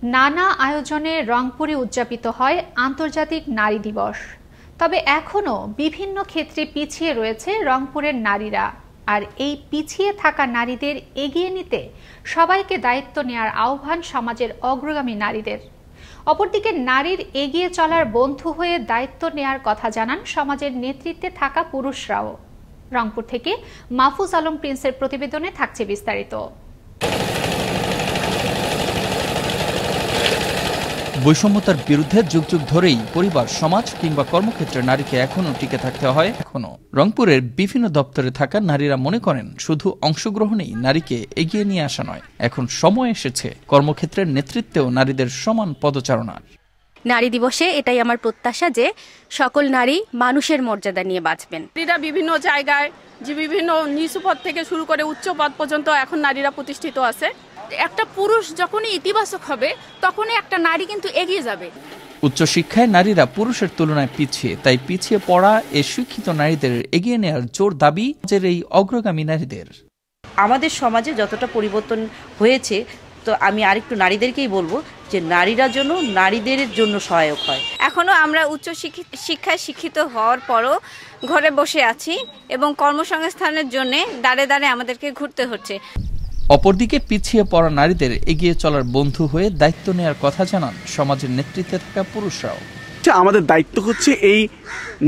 নানা আয়োজনে রংপুরে উদযাপিত হয় আন্তর্জাতিক নারী দিবস। তবে এখনো বিভিন্ন ক্ষেত্রে পিছিয়ে রয়েছে রংপুরের নারীরা। আর এই পিছিয়ে থাকা নারীদের এগিয়ে নিতে সবাইকে দায়িত্ব নেওয়ার আহ্বান সমাজের অগ্রগামী নারীদের। অপরদিকে নারীর এগিয়ে চলার বন্ধু হয়ে দায়িত্ব নেয়ার কথা জানান সমাজের নেতৃত্বে থাকা পুরুষরাও। রংপুর থেকে মাহফুজ আলম প্রিন্সের প্রতিবেদনে থাকছে বিস্তারিত। বৈষম্যতার বিরুদ্ধে যুগ যুগ ধরেই পরিবার, সমাজ কিংবা কর্মক্ষেত্রে নারীকে এখনো টিকে থাকতে হয়। রংপুরের বিভিন্ন দপ্তরে থাকা নারীরা মনে করেন শুধু অংশগ্রহণেই নারীকে এগিয়ে নিয়ে আসা নয়, এখন সময় এসেছে কর্মক্ষেত্রের নেতৃত্বেও নারীদের সমান পদচারণার। নারী দিবসে এটাই আমার প্রত্যাশা যে সকল নারী মানুষের মর্যাদা নিয়ে বাঁচবেন। নারীরা বিভিন্ন জায়গায় যে বিভিন্ন নিচু পদ থেকে শুরু করে উচ্চ পদ পর্যন্ত এখন নারীরা প্রতিষ্ঠিত আছে। একটা পুরুষ যখনই ইতিবাচক হবে তখনই একটা নারী কিন্তু এগিয়ে যাবে। উচ্চশিক্ষায় নারীরা পুরুষের তুলনায় পিছিয়ে, তাই পিছিয়ে পড়া এ শিক্ষিত নারীদের এগিয়ে নেওয়ার জোর দাবি এই অগ্রগামী নারীদের। আমাদের সমাজে যতটা পরিবর্তন হয়েছে, তো আমি আরেকটু নারীদেরকেই বলবো যে নারীরা জন্য নারীদের জন্য সহায়ক হয়। এখনো আমরা উচ্চ শিক্ষায় শিক্ষিত হওয়ার পরও ঘরে বসে আছি এবং কর্মসংস্থানের জন্য দাঁড়ে দাঁড়ে আমাদেরকে ঘুরতে হচ্ছে। অপরদিকে পিছিয়ে পড়া নারীদের এগিয়ে চলার বন্ধু হয়ে দায়িত্ব নেওয়ার কথা জানান সমাজের নেতৃত্বে থাকা পুরুষরাও। আমাদের দায়িত্ব হচ্ছে এই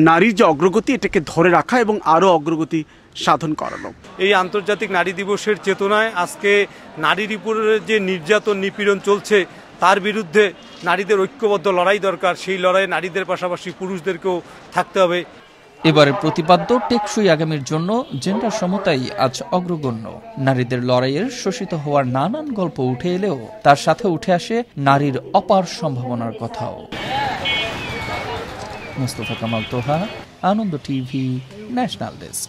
নারীর যে অগ্রগতি, এটাকে ধরে রাখা এবং আরো অগ্রগতি সাধন করানো। এই আন্তর্জাতিক নারী দিবসের চেতনায় আজকে নারীর উপরে যে নির্যাতন নিপীড়ন চলছে তার বিরুদ্ধে নারীদের ঐক্যবদ্ধ লড়াই দরকার। সেই লড়াইয়ে নারীদের পাশাপাশি পুরুষদেরকেও থাকতে হবে। এবারে প্রতিপাদ্য টেকসই আগামীর জন্য জেন্ডার সমতাই আজ অগ্রগণ্য। নারীদের লড়াইয়ের শোষিত হওয়ার নানান গল্প উঠে এলেও তার সাথে উঠে আসে নারীর অপার সম্ভাবনার কথাও। মুস্তফা কামাল তোহা, আনন্দ টিভি, ন্যাশনাল ডেস্ক।